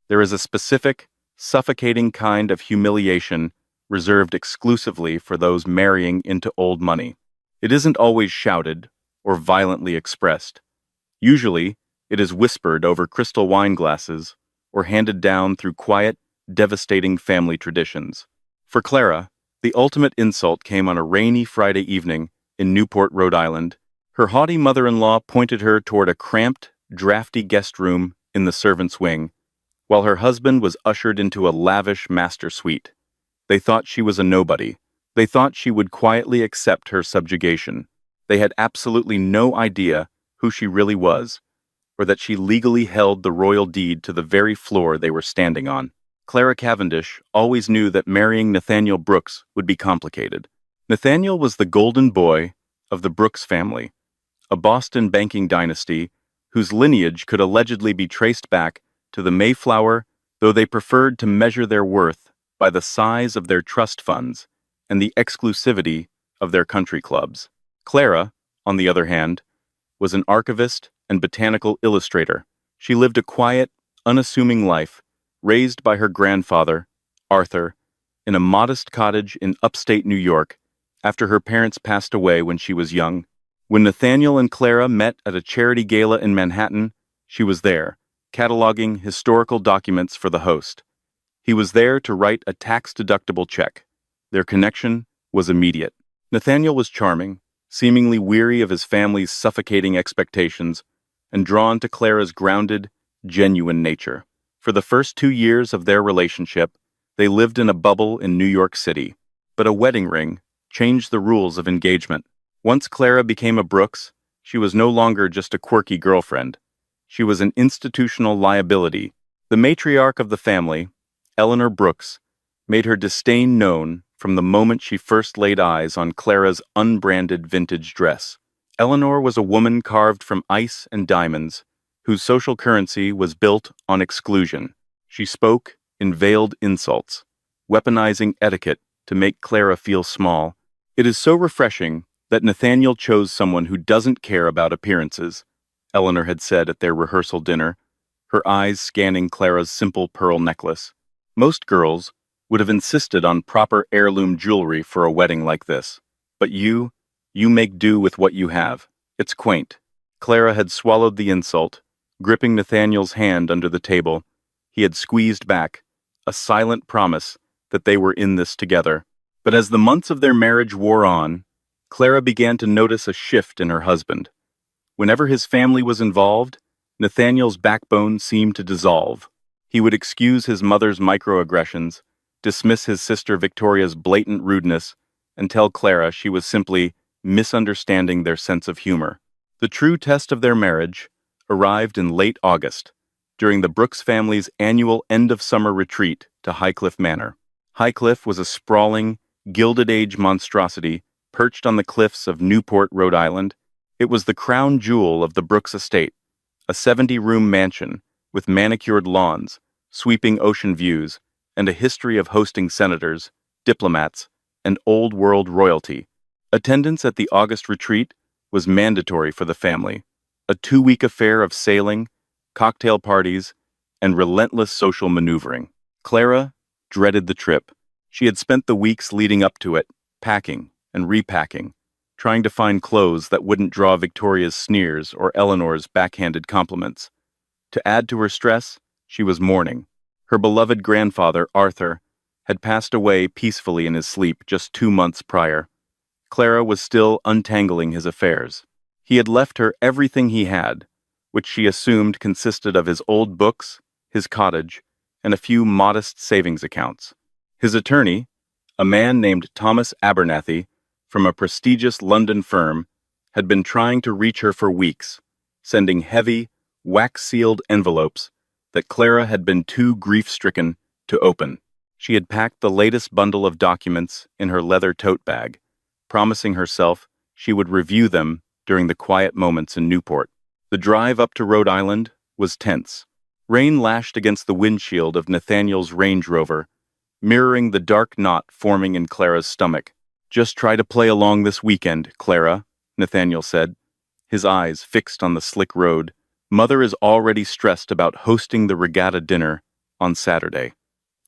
There is a specific, suffocating kind of humiliation reserved exclusively for those marrying into old money. It isn't always shouted or violently expressed. Usually, it is whispered over crystal wine glasses or handed down through quiet, devastating family traditions. For Clara, the ultimate insult came on a rainy Friday evening in Newport, Rhode Island. Her haughty mother-in-law pointed her toward a cramped, drafty guest room in the servants' wing, while her husband was ushered into a lavish master suite. They thought she was a nobody. They thought she would quietly accept her subjugation. They had absolutely no idea who she really was, or that she legally held the royal deed to the very floor they were standing on. Clara Cavendish always knew that marrying Nathaniel Brooks would be complicated. Nathaniel was the golden boy of the Brooks family, a Boston banking dynasty whose lineage could allegedly be traced back to the Mayflower, though they preferred to measure their worth by the size of their trust funds and the exclusivity of their country clubs. Clara, on the other hand, was an archivist and botanical illustrator. She lived a quiet, unassuming life, raised by her grandfather, Arthur, in a modest cottage in upstate New York after her parents passed away when she was young. When Nathaniel and Clara met at a charity gala in Manhattan, she was there, cataloging historical documents for the host. He was there to write a tax-deductible check. Their connection was immediate. Nathaniel was charming, seemingly weary of his family's suffocating expectations, and drawn to Clara's grounded, genuine nature. For the first 2 years of their relationship, they lived in a bubble in New York City. But a wedding ring changed the rules of engagement. Once Clara became a Brooks, she was no longer just a quirky girlfriend. She was an institutional liability. The matriarch of the family, Eleanor Brooks, made her disdain known from the moment she first laid eyes on Clara's unbranded vintage dress. Eleanor was a woman carved from ice and diamonds, whose social currency was built on exclusion. She spoke in veiled insults, weaponizing etiquette to make Clara feel small. It is so refreshing that Nathaniel chose someone who doesn't care about appearances, Eleanor had said at their rehearsal dinner, her eyes scanning Clara's simple pearl necklace. Most girls would have insisted on proper heirloom jewelry for a wedding like this. But you make do with what you have. It's quaint. Clara had swallowed the insult, gripping Nathaniel's hand under the table. He had squeezed back, a silent promise that they were in this together. But as the months of their marriage wore on, Clara began to notice a shift in her husband. Whenever his family was involved, Nathaniel's backbone seemed to dissolve. He would excuse his mother's microaggressions, dismiss his sister Victoria's blatant rudeness, and tell Clara she was simply misunderstanding their sense of humor. The true test of their marriage arrived in late August, during the Brooks family's annual end-of-summer retreat to Highcliffe Manor. Highcliffe was a sprawling, Gilded-Age monstrosity perched on the cliffs of Newport, Rhode Island. It was the crown jewel of the Brooks estate, a 70-room mansion with manicured lawns, sweeping ocean views, and a history of hosting senators, diplomats, and old-world royalty. Attendance at the August retreat was mandatory for the family, a 2-week affair of sailing, cocktail parties, and relentless social maneuvering. Clara dreaded the trip. She had spent the weeks leading up to it, packing and repacking, trying to find clothes that wouldn't draw Victoria's sneers or Eleanor's backhanded compliments. To add to her stress, she was mourning. Her beloved grandfather, Arthur, had passed away peacefully in his sleep just 2 months prior. Clara was still untangling his affairs. He had left her everything he had, which she assumed consisted of his old books, his cottage, and a few modest savings accounts. His attorney, a man named Thomas Abernathy, from a prestigious London firm, had been trying to reach her for weeks, sending heavy, wax-sealed envelopes that Clara had been too grief-stricken to open. She had packed the latest bundle of documents in her leather tote bag, promising herself she would review them during the quiet moments in Newport. The drive up to Rhode Island was tense. Rain lashed against the windshield of Nathaniel's Range Rover, mirroring the dark knot forming in Clara's stomach. "Just try to play along this weekend, Clara," Nathaniel said, his eyes fixed on the slick road. "Mother is already stressed about hosting the regatta dinner, on Saturday.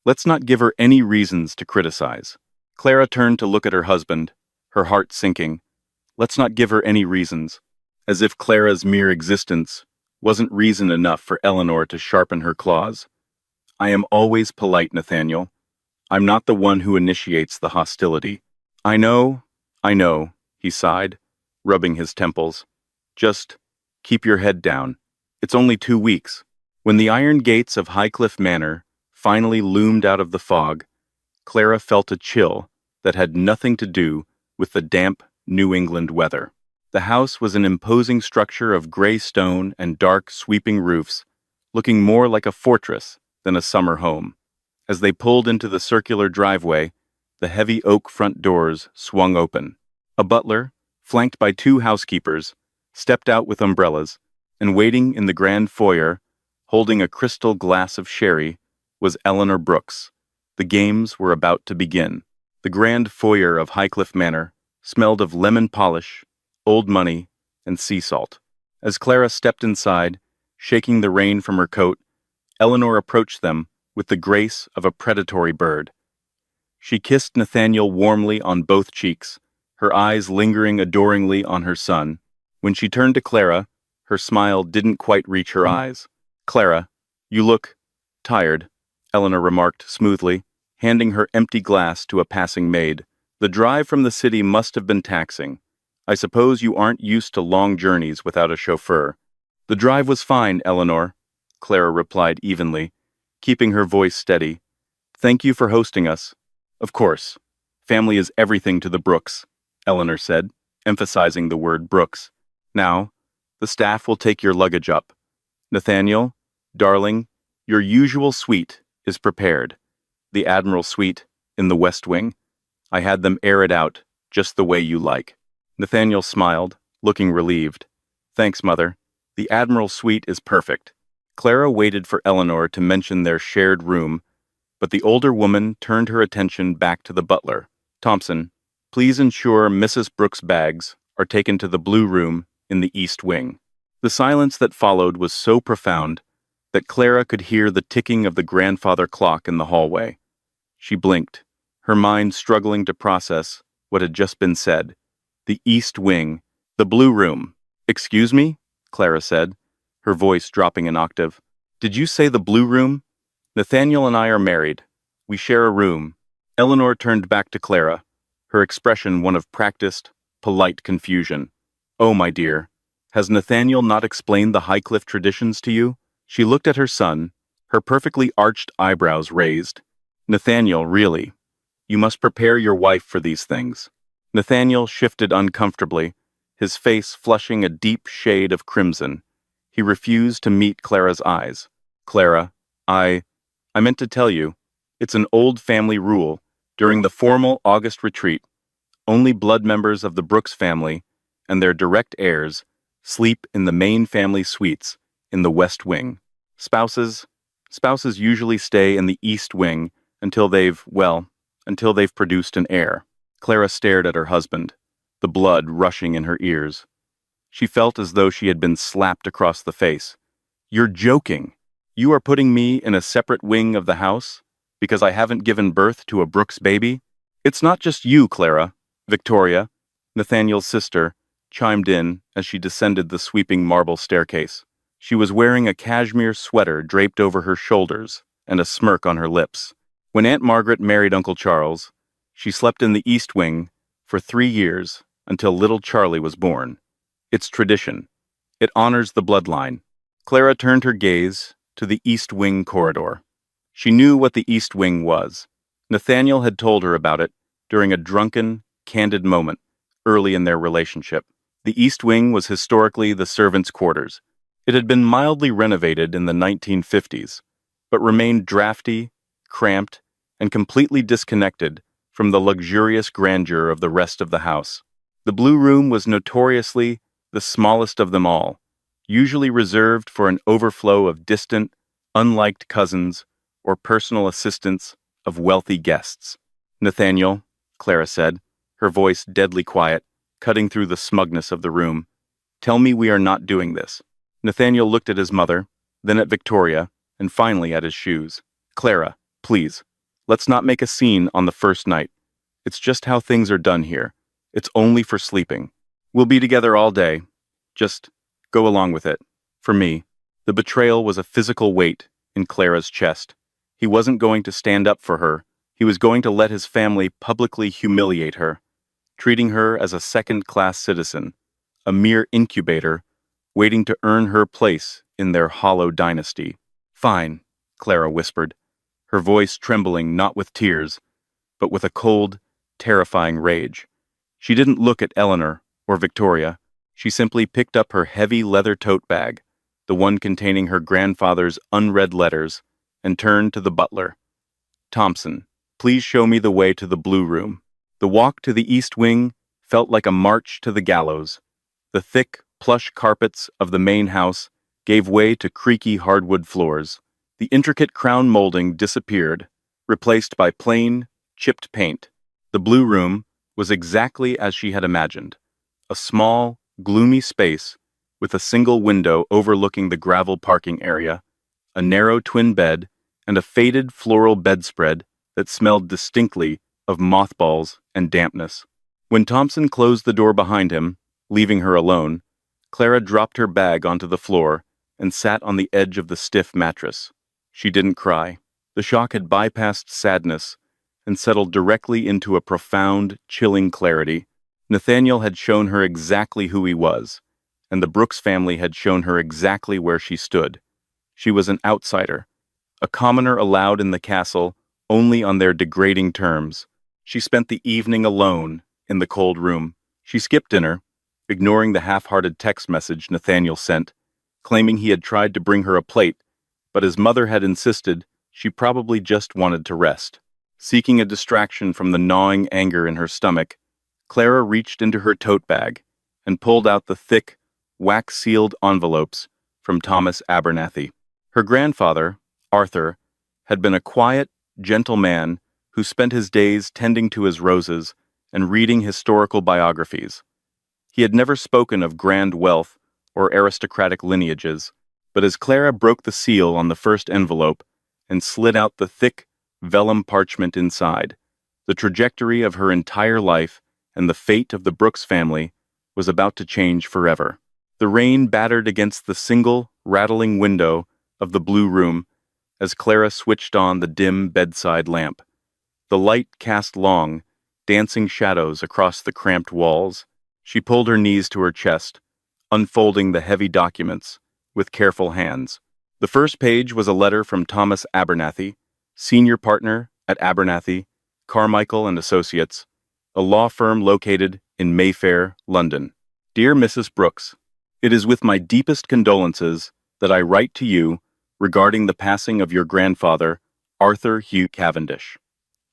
Let's not give her any reasons to criticize. Clara turned to look at her husband, her heart sinking. Let's not give her any reasons. As if Clara's mere existence wasn't reason enough for Eleanor to sharpen her claws. I am always polite, Nathaniel. I'm not the one who initiates the hostility. I know, I know, he sighed, rubbing his temples. Just keep your head down. It's only 2 weeks. When the iron gates of Highcliffe Manor finally loomed out of the fog, Clara felt a chill that had nothing to do with the damp New England weather. The house was an imposing structure of gray stone and dark, sweeping roofs, looking more like a fortress than a summer home. As they pulled into the circular driveway, the heavy oak front doors swung open. A butler, flanked by 2 housekeepers, stepped out with umbrellas, and waiting in the grand foyer, holding a crystal glass of sherry, was Eleanor Brooks. The games were about to begin. The grand foyer of Highcliffe Manor smelled of lemon polish, old money, and sea salt. As Clara stepped inside, shaking the rain from her coat, Eleanor approached them with the grace of a predatory bird. She kissed Nathaniel warmly on both cheeks, her eyes lingering adoringly on her son. When she turned to Clara, her smile didn't quite reach her eyes. "Clara, you look tired," Eleanor remarked smoothly, handing her empty glass to a passing maid. "The drive from the city must have been taxing. I suppose you aren't used to long journeys without a chauffeur." "The drive was fine, Eleanor," Clara replied evenly, keeping her voice steady. "Thank you for hosting us." "Of course. Family is everything to the Brooks," Eleanor said, emphasizing the word Brooks. "Now, the staff will take your luggage up. Nathaniel, darling, your usual suite is prepared. The Admiral suite in the West Wing. I had them air it out just the way you like." Nathaniel smiled, looking relieved. "Thanks, Mother. The Admiral suite is perfect." Clara waited for Eleanor to mention their shared room, but the older woman turned her attention back to the butler. "Thompson, please ensure Mrs. Brooks' bags are taken to the blue room in the East Wing." The silence that followed was so profound that Clara could hear the ticking of the grandfather clock in the hallway. She blinked, her mind struggling to process what had just been said. The East Wing, the blue room. "Excuse me?" Clara said, her voice dropping an octave. "Did you say the blue room? Nathaniel and I are married. We share a room." Eleanor turned back to Clara, her expression one of practiced, polite confusion. "Oh, my dear, has Nathaniel not explained the Highcliffe traditions to you?" She looked at her son, her perfectly arched eyebrows raised. "Nathaniel, really, you must prepare your wife for these things." Nathaniel shifted uncomfortably, his face flushing a deep shade of crimson. He refused to meet Clara's eyes. "Clara, I meant to tell you, it's an old family rule. During the formal August retreat, only blood members of the Brooks family and their direct heirs sleep in the main family suites in the West Wing. Spouses usually stay in the East Wing until they've produced an heir." Clara stared at her husband, the blood rushing in her ears. She felt as though she had been slapped across the face. "You're joking. You are putting me in a separate wing of the house because I haven't given birth to a Brooks baby?" "It's not just you, Clara." Victoria, Nathaniel's sister, chimed in as she descended the sweeping marble staircase. She was wearing a cashmere sweater draped over her shoulders and a smirk on her lips. "When Aunt Margaret married Uncle Charles, she slept in the East Wing for 3 years until little Charlie was born. It's tradition. It honors the bloodline." Clara turned her gaze to the East Wing corridor. She knew what the East Wing was. Nathaniel had told her about it during a drunken, candid moment early in their relationship. The East Wing was historically the servants' quarters. It had been mildly renovated in the 1950s, but remained drafty, cramped, and completely disconnected from the luxurious grandeur of the rest of the house. The blue room was notoriously the smallest of them all, usually reserved for an overflow of distant, unliked cousins or personal assistants of wealthy guests. "Nathaniel," Clara said, her voice deadly quiet, cutting through the smugness of the room, "tell me we are not doing this." Nathaniel looked at his mother, then at Victoria, and finally at his shoes. Clara, please, let's not make a scene on the first night. It's just how things are done here. It's only for sleeping. We'll be together all day. Just go along with it. For me, the betrayal was a physical weight in Clara's chest. He wasn't going to stand up for her. He was going to let his family publicly humiliate her, treating her as a second-class citizen, a mere incubator, waiting to earn her place in their hollow dynasty. Fine, Clara whispered, her voice trembling not with tears, but with a cold, terrifying rage. She didn't look at Eleanor or Victoria. She simply picked up her heavy leather tote bag, the one containing her grandfather's unread letters, and turned to the butler. Thompson, please show me the way to the blue room. The walk to the east wing felt like a march to the gallows. The thick, plush carpets of the main house gave way to creaky hardwood floors. The intricate crown molding disappeared, replaced by plain, chipped paint. The blue room was exactly as she had imagined, a small, gloomy space with a single window overlooking the gravel parking area, a narrow twin bed, and a faded floral bedspread that smelled distinctly of mothballs and dampness. When Thompson closed the door behind him, leaving her alone, Clara dropped her bag onto the floor and sat on the edge of the stiff mattress. She didn't cry. The shock had bypassed sadness and settled directly into a profound, chilling clarity. Nathaniel had shown her exactly who he was, and the Brooks family had shown her exactly where she stood. She was an outsider, a commoner allowed in the castle only on their degrading terms. She spent the evening alone in the cold room. She skipped dinner, ignoring the half-hearted text message Nathaniel sent, claiming he had tried to bring her a plate, but his mother had insisted she probably just wanted to rest. Seeking a distraction from the gnawing anger in her stomach, Clara reached into her tote bag and pulled out the thick, wax-sealed envelopes from Thomas Abernathy. Her grandfather, Arthur, had been a quiet, gentle man who spent his days tending to his roses and reading historical biographies. He had never spoken of grand wealth or aristocratic lineages, but as Clara broke the seal on the first envelope and slid out the thick, vellum parchment inside, the trajectory of her entire life and the fate of the Brooks family was about to change forever. The rain battered against the single, rattling window of the blue room as Clara switched on the dim bedside lamp. The light cast long, dancing shadows across the cramped walls. She pulled her knees to her chest, unfolding the heavy documents with careful hands. The first page was a letter from Thomas Abernathy, senior partner at Abernathy, Carmichael and Associates, a law firm located in Mayfair, London. Dear Mrs. Brooks, it is with my deepest condolences that I write to you regarding the passing of your grandfather, Arthur Hugh Cavendish.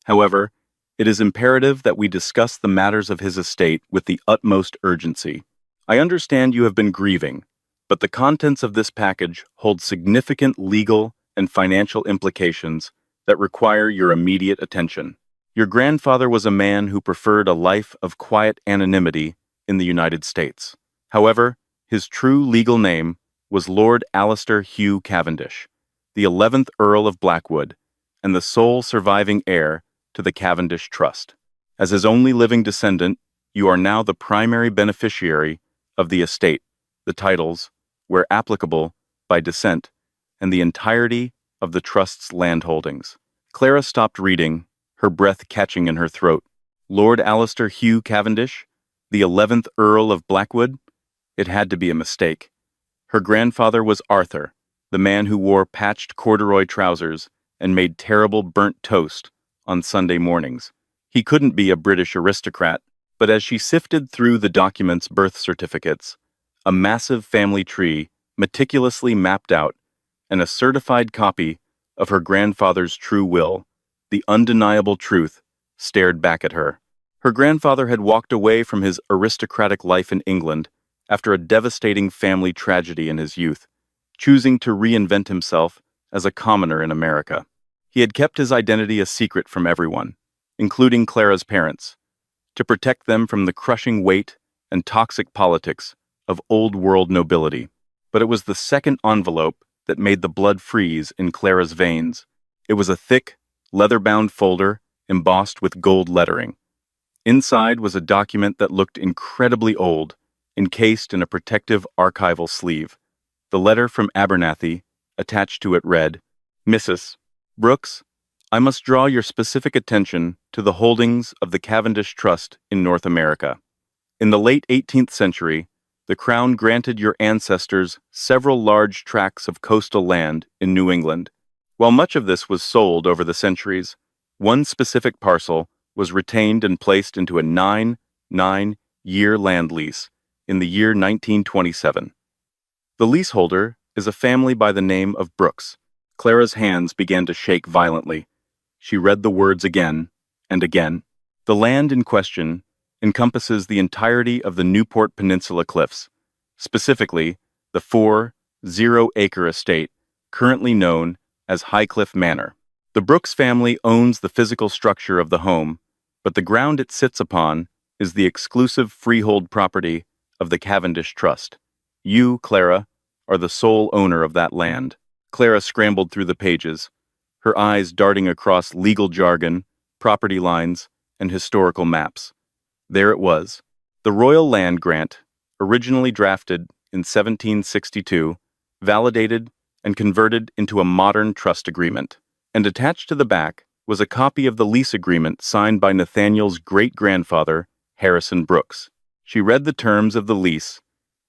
However, it is imperative that we discuss the matters of his estate with the utmost urgency. I understand you have been grieving, but the contents of this package hold significant legal and financial implications that require your immediate attention. Your grandfather was a man who preferred a life of quiet anonymity in the United States. However, his true legal name was Lord Alistair Hugh Cavendish, the 11th Earl of Blackwood, and the sole surviving heir to the Cavendish Trust. As his only living descendant, you are now the primary beneficiary of the estate, the titles, where applicable, by descent, and the entirety of the Trust's land holdings. Clara stopped reading, her breath catching in her throat. Lord Alistair Hugh Cavendish, the 11th Earl of Blackwood? It had to be a mistake. Her grandfather was Arthur, the man who wore patched corduroy trousers and made terrible burnt toast on Sunday mornings. He couldn't be a British aristocrat, but as she sifted through the document's birth certificates, a massive family tree meticulously mapped out, and a certified copy of her grandfather's true will, the undeniable truth, stared back at her. Her grandfather had walked away from his aristocratic life in England after a devastating family tragedy in his youth, choosing to reinvent himself as a commoner in America. He had kept his identity a secret from everyone, including Clara's parents, to protect them from the crushing weight and toxic politics of old-world nobility. But it was the second envelope that made the blood freeze in Clara's veins. It was a thick, leather-bound folder embossed with gold lettering. Inside was a document that looked incredibly old, encased in a protective archival sleeve. The letter from Abernathy, attached to it, read, Mrs. Brooks, I must draw your specific attention to the holdings of the Cavendish Trust in North America. In the late 18th century, the Crown granted your ancestors several large tracts of coastal land in New England. While much of this was sold over the centuries, one specific parcel was retained and placed into a nine-year land lease in the year 1927. The leaseholder is a family by the name of Brooks. Clara's hands began to shake violently. She read the words again and again. The land in question encompasses the entirety of the Newport Peninsula Cliffs, specifically the 40-acre estate currently known as Highcliffe Manor. The Brooks family owns the physical structure of the home, but the ground it sits upon is the exclusive freehold property of the Cavendish Trust. You, Clara, are the sole owner of that land. Clara scrambled through the pages, her eyes darting across legal jargon, property lines, and historical maps. There it was, the Royal Land Grant, originally drafted in 1762, validated and converted into a modern trust agreement. And attached to the back was a copy of the lease agreement signed by Nathaniel's great-grandfather, Harrison Brooks. She read the terms of the lease,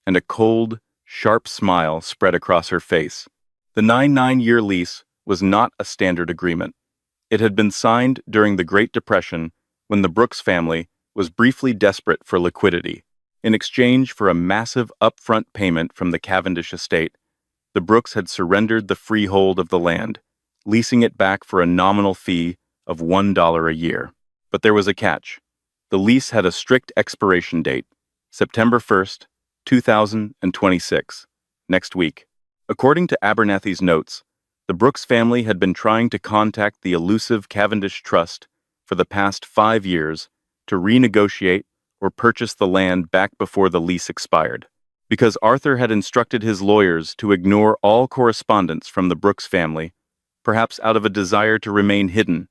and a cold, sharp smile spread across her face. The 9-year lease was not a standard agreement. It had been signed during the Great Depression when the Brooks family was briefly desperate for liquidity. In exchange for a massive upfront payment from the Cavendish estate, the Brooks had surrendered the freehold of the land, leasing it back for a nominal fee of $1 a year. But there was a catch. The lease had a strict expiration date, September 1st, 2026, next week. According to Abernathy's notes, the Brooks family had been trying to contact the elusive Cavendish Trust for the past 5 years to renegotiate or purchase the land back before the lease expired. Because Arthur had instructed his lawyers to ignore all correspondence from the Brooks family, perhaps out of a desire to remain hidden,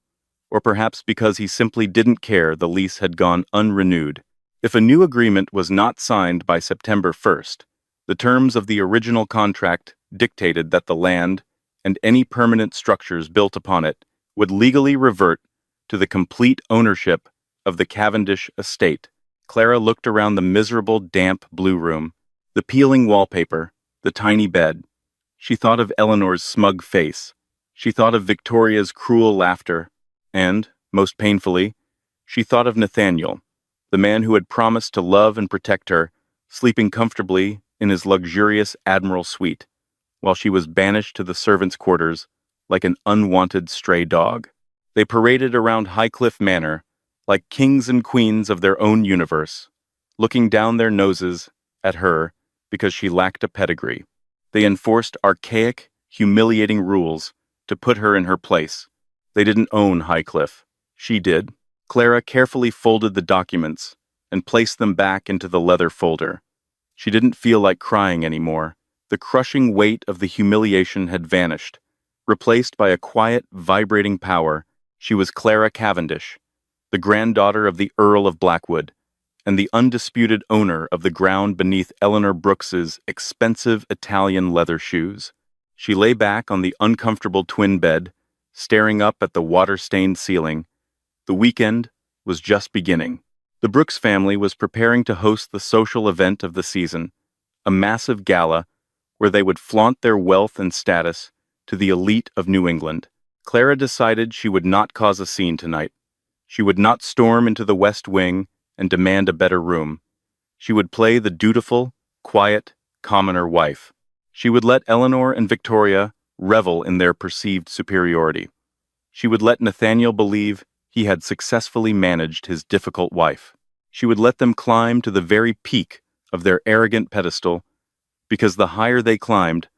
or perhaps because he simply didn't care the lease had gone unrenewed. If a new agreement was not signed by September 1st, the terms of the original contract dictated that the land and any permanent structures built upon it would legally revert to the complete ownership of the Cavendish estate. Clara looked around the miserable, damp blue room, the peeling wallpaper, the tiny bed. She thought of Eleanor's smug face. She thought of Victoria's cruel laughter. And, most painfully, she thought of Nathaniel, the man who had promised to love and protect her, sleeping comfortably in his luxurious Admiral suite, while she was banished to the servants' quarters like an unwanted stray dog. They paraded around Highcliffe Manor like kings and queens of their own universe, looking down their noses at her because she lacked a pedigree. They enforced archaic, humiliating rules to put her in her place. They didn't own Highcliffe. She did. Clara carefully folded the documents and placed them back into the leather folder. She didn't feel like crying anymore. The crushing weight of the humiliation had vanished, replaced by a quiet, vibrating power. She was Clara Cavendish, the granddaughter of the Earl of Blackwood, and the undisputed owner of the ground beneath Eleanor Brooks's expensive Italian leather shoes. She lay back on the uncomfortable twin bed, staring up at the water-stained ceiling. The weekend was just beginning. The Brooks family was preparing to host the social event of the season, a massive gala where they would flaunt their wealth and status to the elite of New England. Clara decided she would not cause a scene tonight. She would not storm into the West Wing and demand a better room. She would play the dutiful, quiet, commoner wife. She would let Eleanor and Victoria revel in their perceived superiority. She would let Nathaniel believe he had successfully managed his difficult wife. She would let them climb to the very peak of their arrogant pedestal, because the higher they climbed,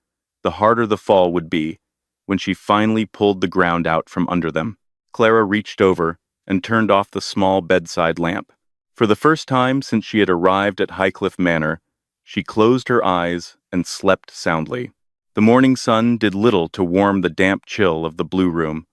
the harder the fall would be when she finally pulled the ground out from under them. Clara reached over and turned off the small bedside lamp. For the first time since she had arrived at Highcliffe Manor, she closed her eyes and slept soundly. The morning sun did little to warm the damp chill of the blue room,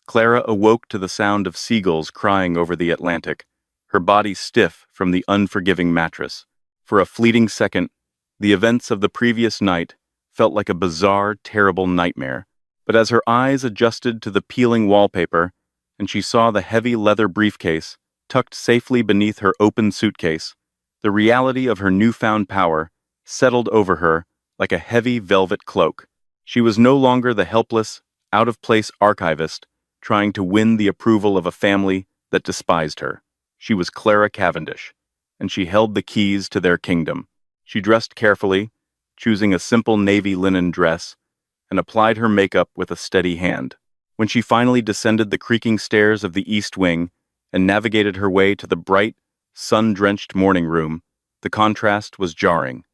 Clara awoke to the sound of seagulls crying over the Atlantic, her body stiff from the unforgiving mattress. For a fleeting second, the events of the previous night felt like a bizarre, terrible nightmare. But as her eyes adjusted to the peeling wallpaper, and she saw the heavy leather briefcase tucked safely beneath her open suitcase, the reality of her newfound power settled over her like a heavy velvet cloak. She was no longer the helpless, out-of-place archivist trying to win the approval of a family that despised her. She was Clara Cavendish, and she held the keys to their kingdom. She dressed carefully, choosing a simple navy linen dress, and applied her makeup with a steady hand. When she finally descended the creaking stairs of the East Wing and navigated her way to the bright, sun-drenched morning room, the contrast was jarring.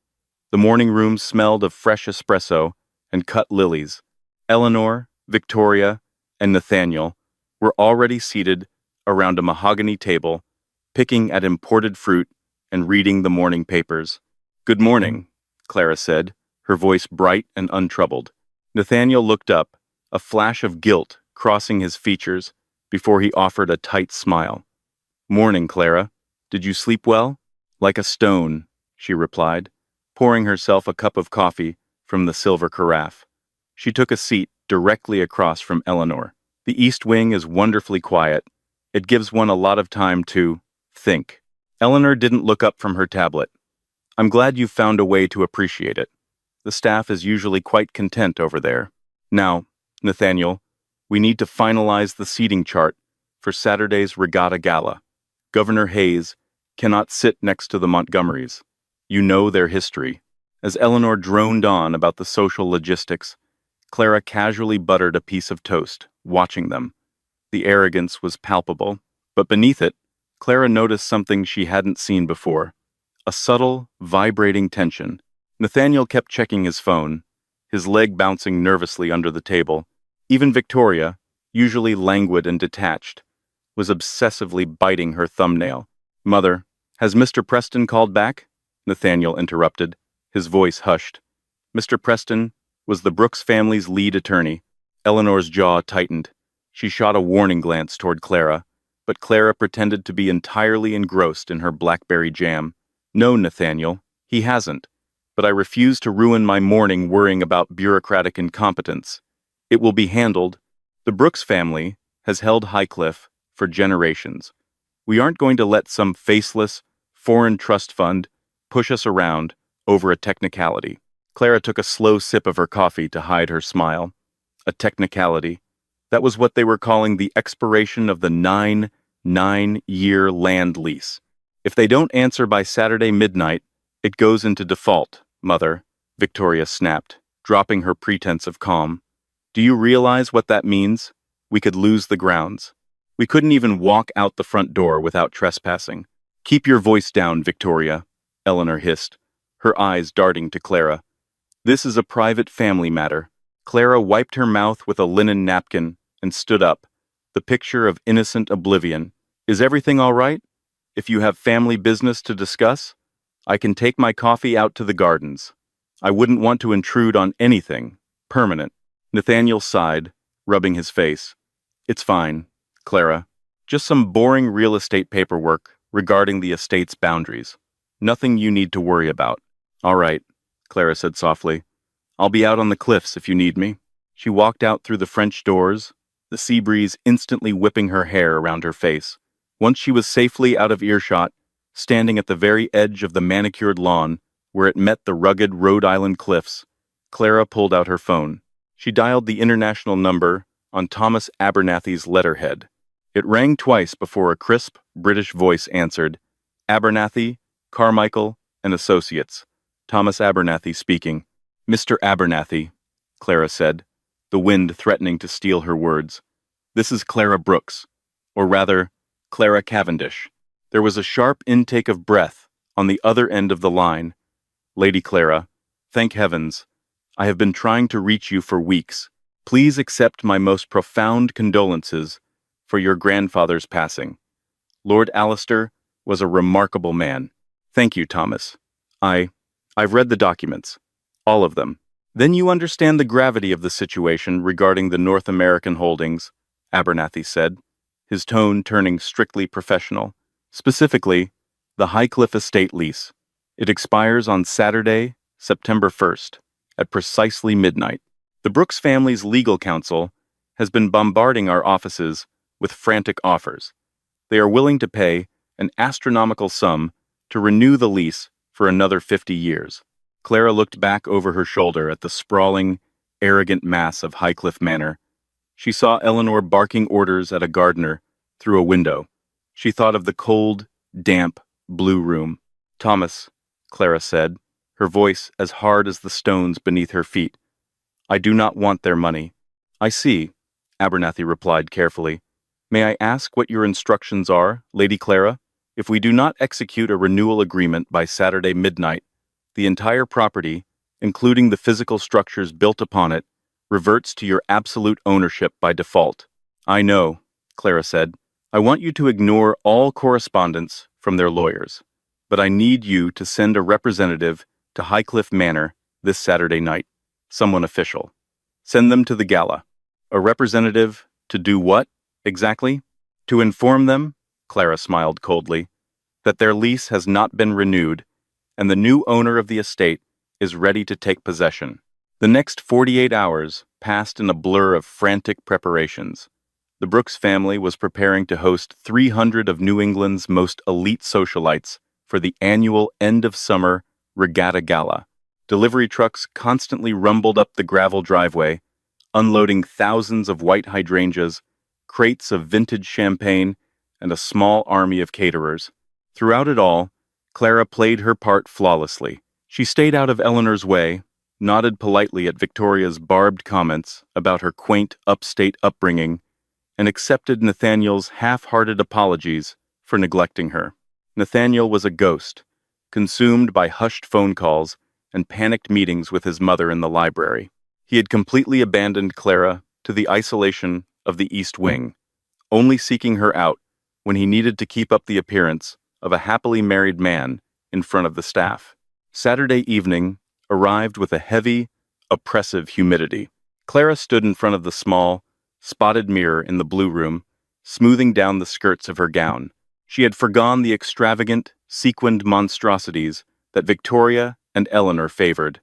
The morning room smelled of fresh espresso and cut lilies. Eleanor, Victoria, and Nathaniel were already seated around a mahogany table, picking at imported fruit and reading the morning papers. "Good morning," Clara said, her voice bright and untroubled. Nathaniel looked up, a flash of guilt crossing his features before he offered a tight smile. "Morning, Clara. Did you sleep well?" "Like a stone," she replied, pouring herself a cup of coffee from the silver carafe. She took a seat directly across from Eleanor. The East Wing is wonderfully quiet. It gives one a lot of time to think. Eleanor didn't look up from her tablet. "I'm glad you've found a way to appreciate it. The staff is usually quite content over there. Now, Nathaniel, we need to finalize the seating chart for Saturday's regatta gala. Governor Hayes cannot sit next to the Montgomerys. You know their history." As Eleanor droned on about the social logistics, Clara casually buttered a piece of toast, watching them. The arrogance was palpable, but beneath it, Clara noticed something she hadn't seen before. A subtle, vibrating tension. Nathaniel kept checking his phone, his leg bouncing nervously under the table. Even Victoria, usually languid and detached, was obsessively biting her thumbnail. "Mother, has Mr. Preston called back?" Nathaniel interrupted, his voice hushed. Mr. Preston was the Brooks family's lead attorney. Eleanor's jaw tightened. She shot a warning glance toward Clara, but Clara pretended to be entirely engrossed in her blackberry jam. "No, Nathaniel, he hasn't. But I refuse to ruin my morning worrying about bureaucratic incompetence. It will be handled. The Brooks family has held Highcliffe for generations. We aren't going to let some faceless, foreign trust fund push us around over a technicality." Clara took a slow sip of her coffee to hide her smile. A technicality. That was what they were calling the expiration of the 9-year land lease. "If they don't answer by Saturday midnight, it goes into default, Mother," Victoria snapped, dropping her pretense of calm. "Do you realize what that means? We could lose the grounds. We couldn't even walk out the front door without trespassing." "Keep your voice down, Victoria," Eleanor hissed, her eyes darting to Clara. "This is a private family matter." Clara wiped her mouth with a linen napkin and stood up, the picture of innocent oblivion. "Is everything all right? If you have family business to discuss, I can take my coffee out to the gardens. I wouldn't want to intrude on anything permanent." Nathaniel sighed, rubbing his face. "It's fine, Clara. Just some boring real estate paperwork regarding the estate's boundaries. Nothing you need to worry about." "All right," Clara said softly. "I'll be out on the cliffs if you need me." She walked out through the French doors, the sea breeze instantly whipping her hair around her face. Once she was safely out of earshot, standing at the very edge of the manicured lawn where it met the rugged Rhode Island cliffs, Clara pulled out her phone. She dialed the international number on Thomas Abernathy's letterhead. It rang twice before a crisp, British voice answered. "Abernathy, Carmichael, and Associates. Thomas Abernathy speaking." "Mr. Abernathy," Clara said, the wind threatening to steal her words. "This is Clara Brooks, or rather, Clara Cavendish." There was a sharp intake of breath on the other end of the line. "Lady Clara, thank heavens. I have been trying to reach you for weeks. Please accept my most profound condolences for your grandfather's passing. Lord Alistair was a remarkable man. Thank you, Thomas. I've read the documents. All of them. Then you understand the gravity of the situation regarding the North American holdings. Abernathy said, his tone turning strictly professional. Specifically, the Highcliffe Estate lease. It expires on Saturday, September 1st, at precisely midnight. The Brooks family's legal counsel has been bombarding our offices with frantic offers. They are willing to pay an astronomical sum to renew the lease for another 50 years. Clara looked back over her shoulder at the sprawling, arrogant mass of Highcliffe Manor. She saw Eleanor barking orders at a gardener through a window. She thought of the cold, damp, blue room. "Thomas," Clara said, her voice as hard as the stones beneath her feet, "I do not want their money." "I see," Abernathy replied carefully. "May I ask what your instructions are, Lady Clara? If we do not execute a renewal agreement by Saturday midnight, the entire property, including the physical structures built upon it, reverts to your absolute ownership by default." "I know," Clara said. "I want you to ignore all correspondence from their lawyers, but I need you to send a representative to Highcliffe Manor this Saturday night, someone official. Send them to the gala." "A representative to do what, exactly?" "To inform them," Clara smiled coldly, "that their lease has not been renewed, and the new owner of the estate is ready to take possession." The next 48 hours passed in a blur of frantic preparations. The Brooks family was preparing to host 300 of New England's most elite socialites for the annual end-of-summer regatta gala. Delivery trucks constantly rumbled up the gravel driveway, unloading thousands of white hydrangeas, crates of vintage champagne, and a small army of caterers. Throughout it all, Clara played her part flawlessly. She stayed out of Eleanor's way, nodded politely at Victoria's barbed comments about her quaint upstate upbringing, and accepted Nathaniel's half-hearted apologies for neglecting her. Nathaniel was a ghost, consumed by hushed phone calls and panicked meetings with his mother in the library. He had completely abandoned Clara to the isolation of the East Wing, only seeking her out when he needed to keep up the appearance of a happily married man in front of the staff. Saturday evening arrived with a heavy, oppressive humidity. Clara stood in front of the small, spotted mirror in the blue room, smoothing down the skirts of her gown. She had forgone the extravagant, sequined monstrosities that Victoria and Eleanor favored.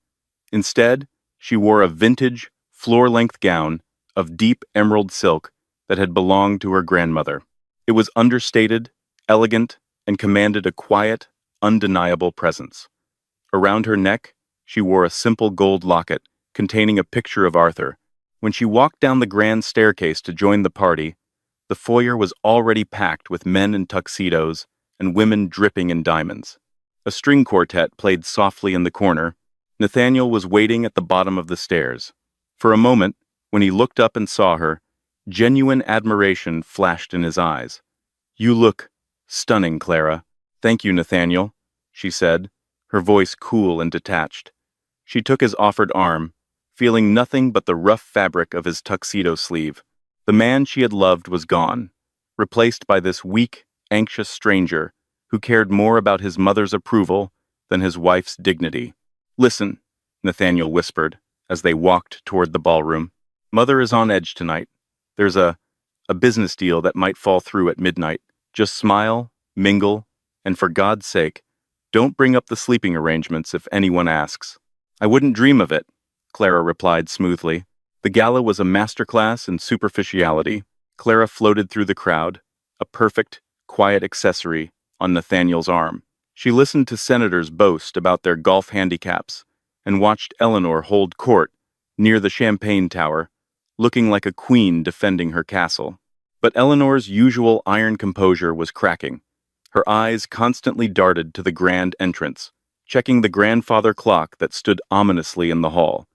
Instead, she wore a vintage, floor-length gown of deep emerald silk that had belonged to her grandmother. It was understated, elegant, and commanded a quiet, undeniable presence. Around her neck, she wore a simple gold locket containing a picture of Arthur. When she walked down the grand staircase to join the party, the foyer was already packed with men in tuxedos and women dripping in diamonds. A string quartet played softly in the corner. Nathaniel was waiting at the bottom of the stairs. For a moment, when he looked up and saw her, genuine admiration flashed in his eyes. "You look stunning, Clara." "Thank you, Nathaniel," she said, her voice cool and detached. She took his offered arm, feeling nothing but the rough fabric of his tuxedo sleeve. The man she had loved was gone, replaced by this weak, anxious stranger who cared more about his mother's approval than his wife's dignity. "Listen," Nathaniel whispered as they walked toward the ballroom. "Mother is on edge tonight. There's a business deal that might fall through at midnight. Just smile, mingle, and for God's sake, don't bring up the sleeping arrangements if anyone asks." "I wouldn't dream of it," Clara replied smoothly. The gala was a masterclass in superficiality. Clara floated through the crowd, a perfect, quiet accessory on Nathaniel's arm. She listened to senators boast about their golf handicaps and watched Eleanor hold court near the champagne tower, looking like a queen defending her castle. But Eleanor's usual iron composure was cracking. Her eyes constantly darted to the grand entrance, checking the grandfather clock that stood ominously in the hall.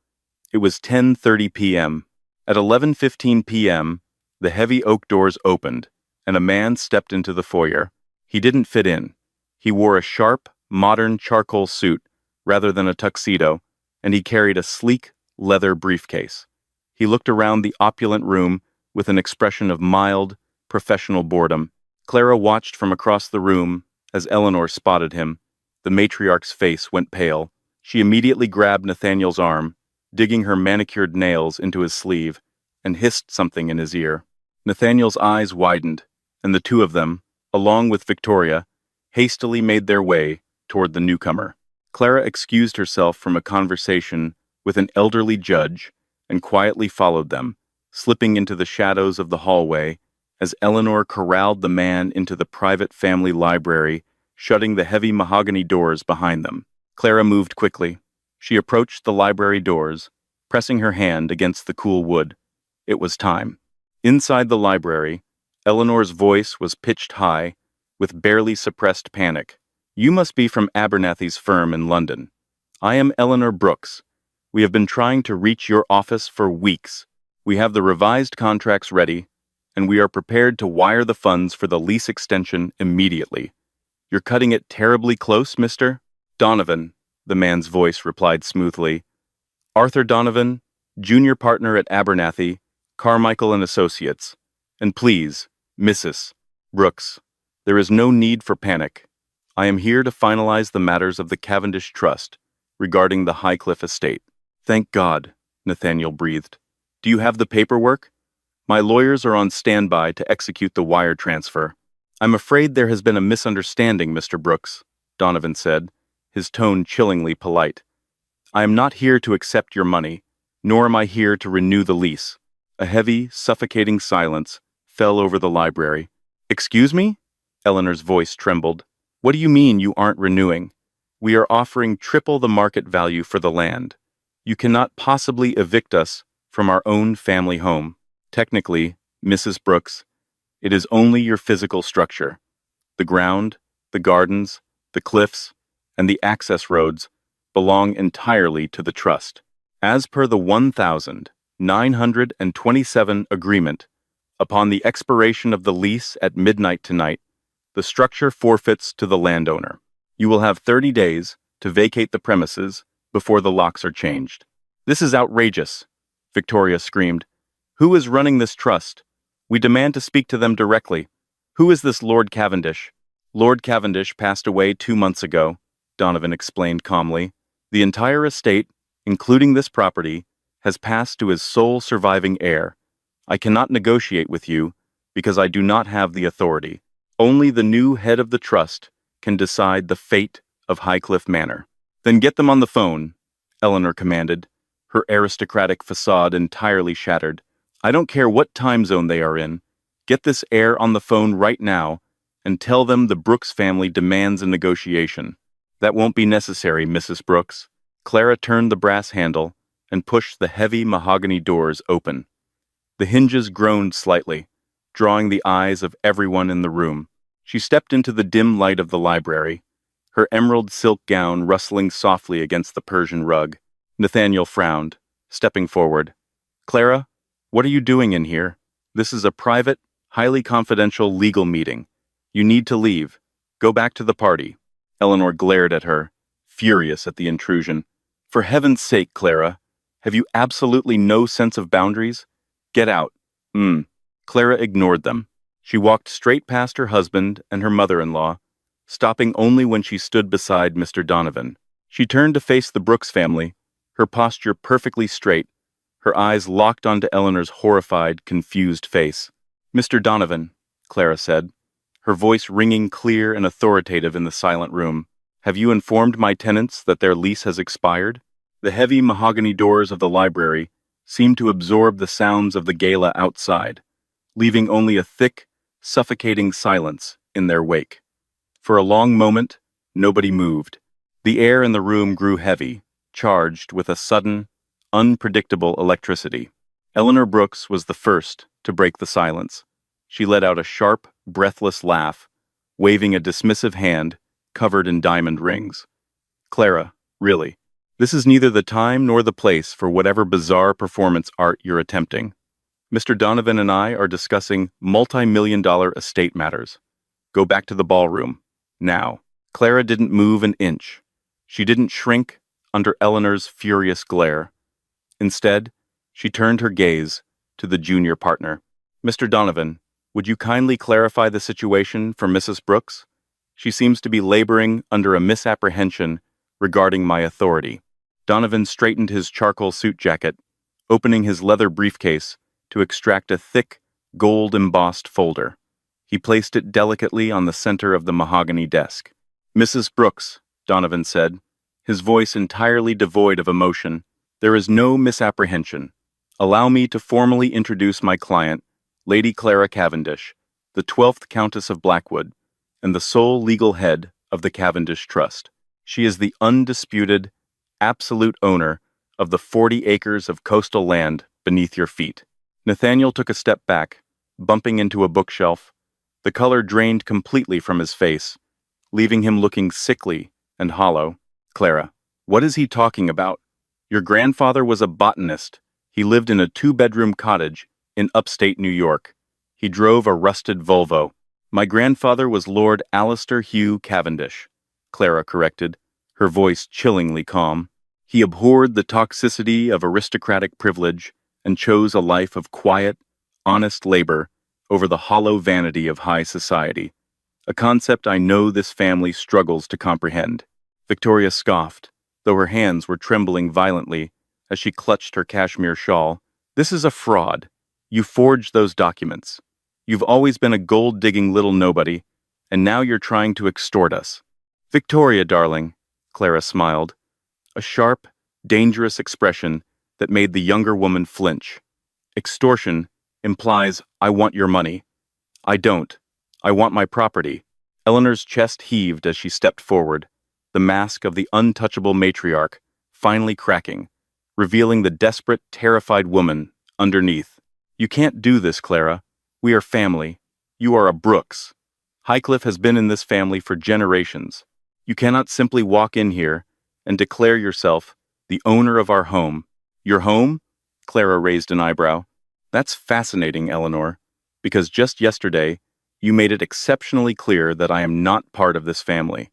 It was 10:30 p.m. At 11:15 p.m., the heavy oak doors opened, and a man stepped into the foyer. He didn't fit in. He wore a sharp, modern charcoal suit rather than a tuxedo, and he carried a sleek, leather briefcase. He looked around the opulent room with an expression of mild, professional boredom. Clara watched from across the room as Eleanor spotted him. The matriarch's face went pale. She immediately grabbed Nathaniel's arm, digging her manicured nails into his sleeve, and hissed something in his ear. Nathaniel's eyes widened, and the two of them, along with Victoria, hastily made their way toward the newcomer. Clara excused herself from a conversation with an elderly judge and quietly followed them, slipping into the shadows of the hallway as Eleanor corralled the man into the private family library, shutting the heavy mahogany doors behind them. Clara moved quickly. She approached the library doors, pressing her hand against the cool wood. It was time. Inside the library, Eleanor's voice was pitched high, with barely suppressed panic. "You must be from Abernathy's firm in London. I am Eleanor Brooks. We have been trying to reach your office for weeks. We have the revised contracts ready, and we are prepared to wire the funds for the lease extension immediately. You're cutting it terribly close, Mr. Donovan," the man's voice replied smoothly. "Arthur Donovan, junior partner at Abernathy, Carmichael and Associates. And please, Mrs. Brooks, there is no need for panic. I am here to finalize the matters of the Cavendish Trust regarding the Highcliffe estate." "Thank God," Nathaniel breathed. "Do you have the paperwork? My lawyers are on standby to execute the wire transfer." "I'm afraid there has been a misunderstanding, Mr. Brooks," Donovan said, his tone chillingly polite. "I am not here to accept your money, nor am I here to renew the lease." A heavy, suffocating silence fell over the library. "Excuse me?" Eleanor's voice trembled. "What do you mean you aren't renewing? We are offering triple the market value for the land. You cannot possibly evict us from our own family home. Technically, Mrs. Brooks, it is only your physical structure. The ground, the gardens, the cliffs, and the access roads belong entirely to the trust. As per the 1927 agreement, upon the expiration of the lease at midnight tonight, the structure forfeits to the landowner. You will have 30 days to vacate the premises before the locks are changed." "This is outrageous," Victoria screamed. "Who is running this trust? We demand to speak to them directly. Who is this Lord Cavendish?" "Lord Cavendish passed away 2 months ago," Donovan explained calmly. "The entire estate, including this property, has passed to his sole surviving heir. I cannot negotiate with you because I do not have the authority. Only the new head of the trust can decide the fate of Highcliffe Manor." "Then get them on the phone," Eleanor commanded, her aristocratic facade entirely shattered. "I don't care what time zone they are in. Get this heir on the phone right now and tell them the Brooks family demands a negotiation." "That won't be necessary, Mrs. Brooks." Clara turned the brass handle and pushed the heavy mahogany doors open. The hinges groaned slightly, drawing the eyes of everyone in the room. She stepped into the dim light of the library, her emerald silk gown rustling softly against the Persian rug. Nathaniel frowned, stepping forward. "Clara, what are you doing in here? This is a private, highly confidential legal meeting. You need to leave. Go back to the party." Eleanor glared at her, furious at the intrusion. "For heaven's sake, Clara, have you absolutely no sense of boundaries? Get out." Clara ignored them. She walked straight past her husband and her mother-in-law, stopping only when she stood beside Mr. Donovan. She turned to face the Brooks family, her posture perfectly straight, her eyes locked onto Eleanor's horrified, confused face. "Mr. Donovan," Clara said, her voice ringing clear and authoritative in the silent room, "have you informed my tenants that their lease has expired?" The heavy mahogany doors of the library seemed to absorb the sounds of the gala outside, leaving only a thick, suffocating silence in their wake. For a long moment, nobody moved. The air in the room grew heavy, charged with a sudden, unpredictable electricity. Eleanor Brooks was the first to break the silence. She let out a sharp, breathless laugh, waving a dismissive hand covered in diamond rings. "Clara, really, this is neither the time nor the place for whatever bizarre performance art you're attempting. Mr. Donovan and I are discussing multi-million-dollar estate matters. Go back to the ballroom, now." Clara didn't move an inch. She didn't shrink under Eleanor's furious glare. Instead, she turned her gaze to the junior partner. "Mr. Donovan, would you kindly clarify the situation for Mrs. Brooks? She seems to be laboring under a misapprehension regarding my authority." Donovan straightened his charcoal suit jacket, opening his leather briefcase to extract a thick, gold-embossed folder. He placed it delicately on the center of the mahogany desk. "Mrs. Brooks," Donovan said, his voice entirely devoid of emotion, "there is no misapprehension. Allow me to formally introduce my client, Lady Clara Cavendish, the 12th Countess of Blackwood, and the sole legal head of the Cavendish Trust. She is the undisputed, absolute owner of the 40 acres of coastal land beneath your feet." Nathaniel took a step back, bumping into a bookshelf. The color drained completely from his face, leaving him looking sickly and hollow. "Clara, what is he talking about? Your grandfather was a botanist. He lived in a 2-bedroom cottage in upstate New York. He drove a rusted Volvo." "My grandfather was Lord Alistair Hugh Cavendish," Clara corrected, her voice chillingly calm. "He abhorred the toxicity of aristocratic privilege and chose a life of quiet, honest labor over the hollow vanity of high society, a concept I know this family struggles to comprehend." Victoria scoffed, though her hands were trembling violently as she clutched her cashmere shawl. "This is a fraud. You forged those documents. You've always been a gold-digging little nobody, and now you're trying to extort us." "Victoria, darling," Clara smiled, a sharp, dangerous expression that made the younger woman flinch. "Extortion implies I want your money. I don't. I want my property." Eleanor's chest heaved as she stepped forward, the mask of the untouchable matriarch finally cracking, revealing the desperate, terrified woman underneath. "You can't do this, Clara. We are family. You are a Brooks. Highcliffe has been in this family for generations. You cannot simply walk in here and declare yourself the owner of our home." "Your home?" Clara raised an eyebrow. "That's fascinating, Eleanor, because just yesterday, you made it exceptionally clear that I am not part of this family.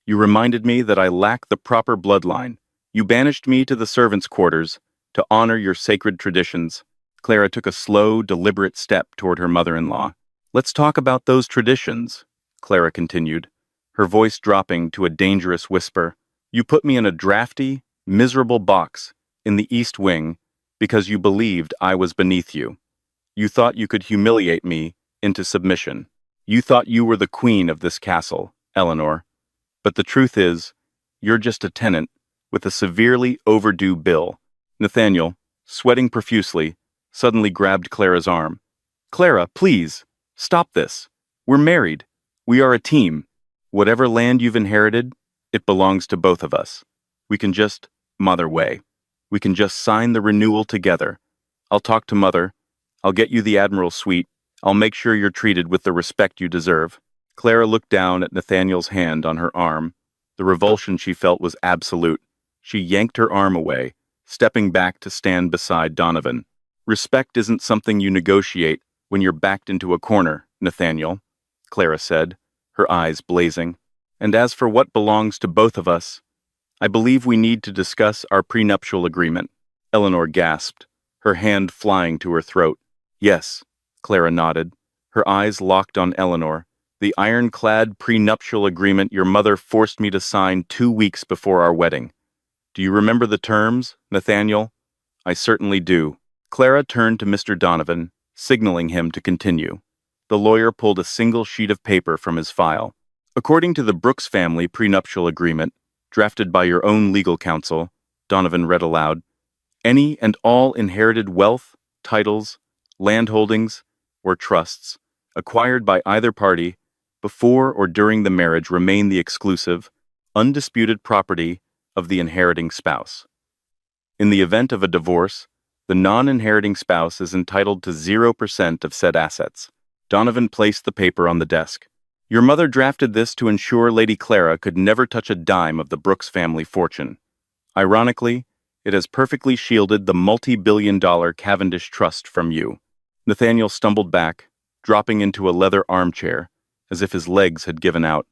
You reminded me that I lack the proper bloodline. You banished me to the servants' quarters to honor your sacred traditions." Clara took a slow, deliberate step toward her mother-in-law. "Let's talk about those traditions," Clara continued, her voice dropping to a dangerous whisper. "You put me in a drafty, miserable box in the East Wing because you believed I was beneath you. You thought you could humiliate me into submission. You thought you were the queen of this castle, Eleanor. But the truth is, you're just a tenant with a severely overdue bill." Nathaniel, sweating profusely, suddenly grabbed Clara's arm. "Clara, please, stop this. We're married. We are a team. Whatever land you've inherited, it belongs to both of us. We can just, Mother way. We can just sign the renewal together. I'll talk to Mother. I'll get you the Admiral's suite. I'll make sure you're treated with the respect you deserve." Clara looked down at Nathaniel's hand on her arm. The revulsion she felt was absolute. She yanked her arm away, stepping back to stand beside Donovan. "Respect isn't something you negotiate when you're backed into a corner, Nathaniel," Clara said, her eyes blazing. "And as for what belongs to both of us, I believe we need to discuss our prenuptial agreement." Eleanor gasped, her hand flying to her throat. "Yes," Clara nodded, her eyes locked on Eleanor. "The ironclad prenuptial agreement your mother forced me to sign 2 weeks before our wedding. Do you remember the terms, Nathaniel?" "I certainly do." Clara turned to Mr. Donovan, signaling him to continue. The lawyer pulled a single sheet of paper from his file. "According to the Brooks family prenuptial agreement, drafted by your own legal counsel," Donovan read aloud, "any and all inherited wealth, titles, landholdings, or trusts acquired by either party before or during the marriage remain the exclusive, undisputed property of the inheriting spouse. In the event of a divorce, the non-inheriting spouse is entitled to 0% of said assets." Donovan placed the paper on the desk. "Your mother drafted this to ensure Lady Clara could never touch a dime of the Brooks family fortune. Ironically, it has perfectly shielded the multi-billion-dollar Cavendish Trust from you." Nathaniel stumbled back, dropping into a leather armchair, as if his legs had given out.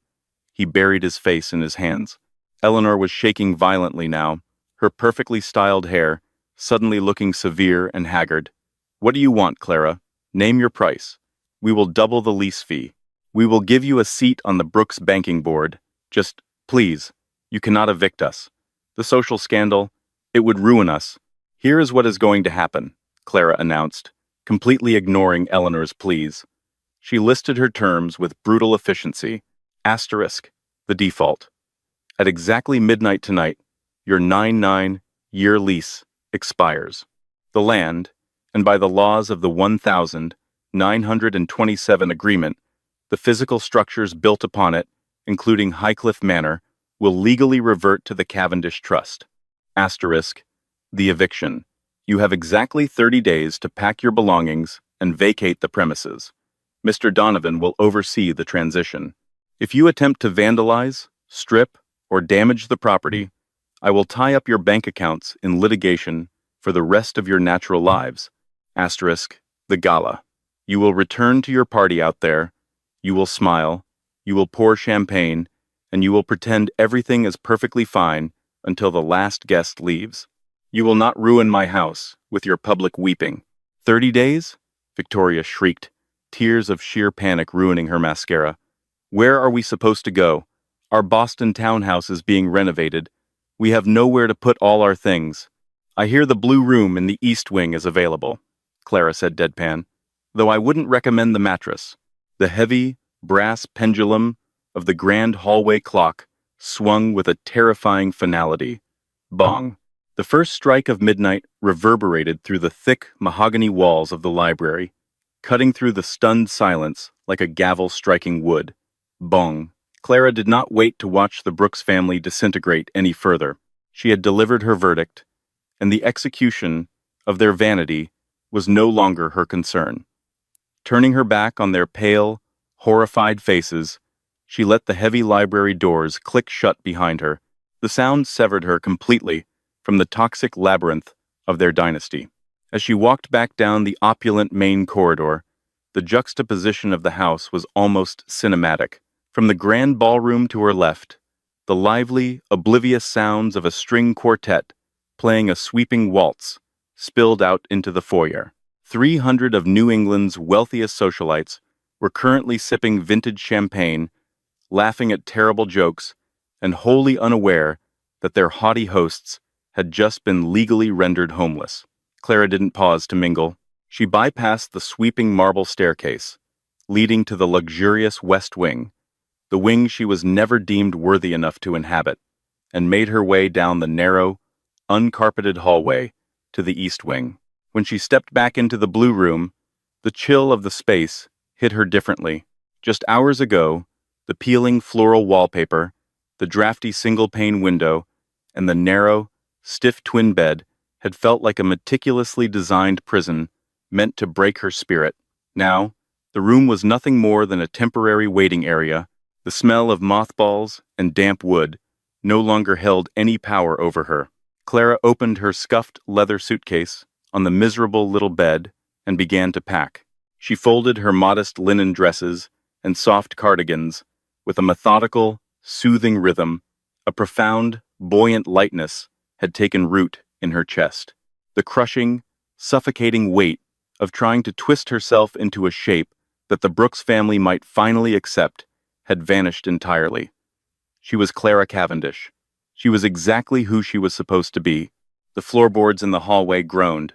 He buried his face in his hands. Eleanor was shaking violently now, her perfectly styled hair suddenly looking severe and haggard. "What do you want, Clara? Name your price. We will double the lease fee. We will give you a seat on the Brooks banking board. Just, please, you cannot evict us. The social scandal, it would ruin us." "Here is what is going to happen," Clara announced, completely ignoring Eleanor's pleas. She listed her terms with brutal efficiency. Asterisk, the default. At exactly midnight tonight, your 9-year lease expires. The land, and by the laws of the 1927 agreement, the physical structures built upon it, including Highcliffe Manor, will legally revert to the Cavendish Trust. Asterisk, the eviction. You have exactly 30 days to pack your belongings and vacate the premises. Mr. Donovan will oversee the transition. If you attempt to vandalize, strip, or damage the property, I will tie up your bank accounts in litigation for the rest of your natural lives. Asterisk, the gala. You will return to your party out there, you will smile, you will pour champagne, and you will pretend everything is perfectly fine until the last guest leaves. You will not ruin my house with your public weeping. 30 days? Victoria shrieked, tears of sheer panic ruining her mascara. Where are we supposed to go? Our Boston townhouse is being renovated. We have nowhere to put all our things. I hear the blue room in the East Wing is available, Clara said deadpan, though I wouldn't recommend the mattress. The heavy, brass pendulum of the grand hallway clock swung with a terrifying finality. Bong. The first strike of midnight reverberated through the thick mahogany walls of the library, cutting through the stunned silence like a gavel striking wood. Bong. Clara did not wait to watch the Brooks family disintegrate any further. She had delivered her verdict, and the execution of their vanity was no longer her concern. Turning her back on their pale, horrified faces, she let the heavy library doors click shut behind her. The sound severed her completely from the toxic labyrinth of their dynasty. As she walked back down the opulent main corridor, the juxtaposition of the house was almost cinematic. From the grand ballroom to her left, the lively, oblivious sounds of a string quartet playing a sweeping waltz spilled out into the foyer. 300 of New England's wealthiest socialites were currently sipping vintage champagne, laughing at terrible jokes, and wholly unaware that their haughty hosts had just been legally rendered homeless. Clara didn't pause to mingle. She bypassed the sweeping marble staircase, leading to the luxurious West Wing, the wing she was never deemed worthy enough to inhabit, and made her way down the narrow, uncarpeted hallway to the East Wing. When she stepped back into the blue room, the chill of the space hit her differently. Just hours ago, the peeling floral wallpaper, the drafty single-pane window, and the narrow, stiff twin bed had felt like a meticulously designed prison meant to break her spirit. Now, the room was nothing more than a temporary waiting area. The smell of mothballs and damp wood no longer held any power over her. Clara opened her scuffed leather suitcase on the miserable little bed and began to pack. She folded her modest linen dresses and soft cardigans with a methodical, soothing rhythm. A profound, buoyant lightness had taken root in her chest. The crushing, suffocating weight of trying to twist herself into a shape that the Brooks family might finally accept had vanished entirely. She was Clara Cavendish. She was exactly who she was supposed to be. The floorboards in the hallway groaned.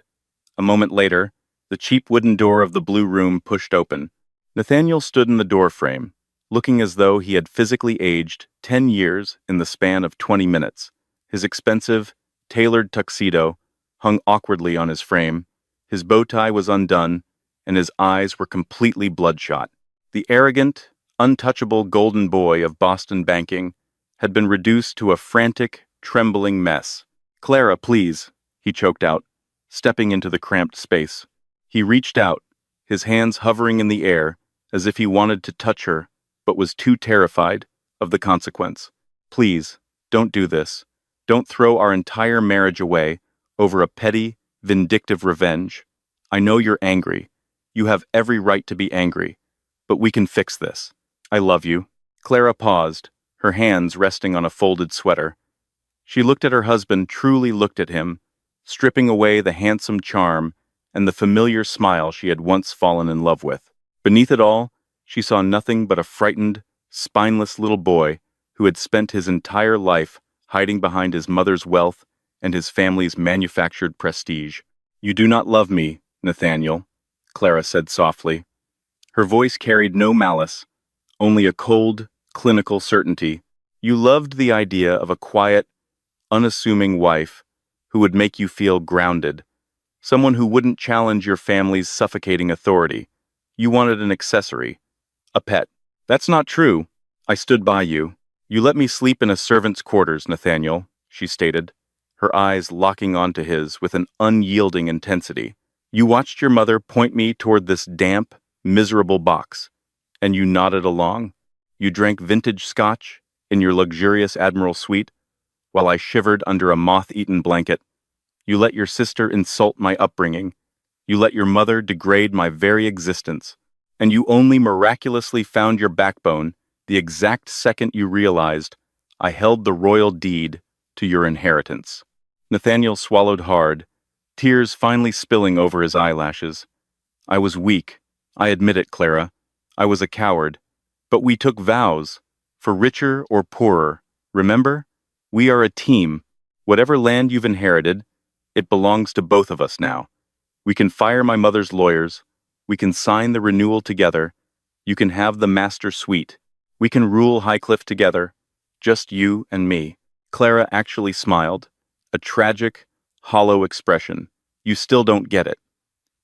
A moment later, the cheap wooden door of the blue room pushed open. Nathaniel stood in the doorframe, looking as though he had physically aged 10 years in the span of 20 minutes. His expensive, tailored tuxedo hung awkwardly on his frame, his bow tie was undone, and his eyes were completely bloodshot. The arrogant, untouchable golden boy of Boston banking had been reduced to a frantic, trembling mess. "Clara, please," he choked out, stepping into the cramped space. He reached out, his hands hovering in the air as if he wanted to touch her, but was too terrified of the consequence. "Please, don't do this. Don't throw our entire marriage away over a petty, vindictive revenge. I know you're angry. You have every right to be angry, but we can fix this. I love you." Clara paused, her hands resting on a folded sweater. She looked at her husband, truly looked at him, stripping away the handsome charm and the familiar smile she had once fallen in love with. Beneath it all, she saw nothing but a frightened, spineless little boy who had spent his entire life hiding behind his mother's wealth and his family's manufactured prestige. "You do not love me, Nathaniel," Clara said softly. Her voice carried no malice, only a cold, clinical certainty. You loved the idea of a quiet, unassuming wife who would make you feel grounded, someone who wouldn't challenge your family's suffocating authority. You wanted an accessory, a pet. That's not true. I stood by you. You let me sleep in a servant's quarters, Nathaniel, she stated, her eyes locking onto his with an unyielding intensity. You watched your mother point me toward this damp, miserable box, and you nodded along. You drank vintage scotch in your luxurious Admiral suite, while I shivered under a moth-eaten blanket. You let your sister insult my upbringing. You let your mother degrade my very existence. And you only miraculously found your backbone the exact second you realized I held the royal deed to your inheritance. Nathaniel swallowed hard, tears finally spilling over his eyelashes. I was weak. I admit it, Clara. I was a coward. But we took vows, for richer or poorer. Remember? We are a team. Whatever land you've inherited, it belongs to both of us now. We can fire my mother's lawyers. We can sign the renewal together. You can have the master suite. We can rule Highcliffe together. Just you and me. Clara actually smiled. A tragic, hollow expression. You still don't get it.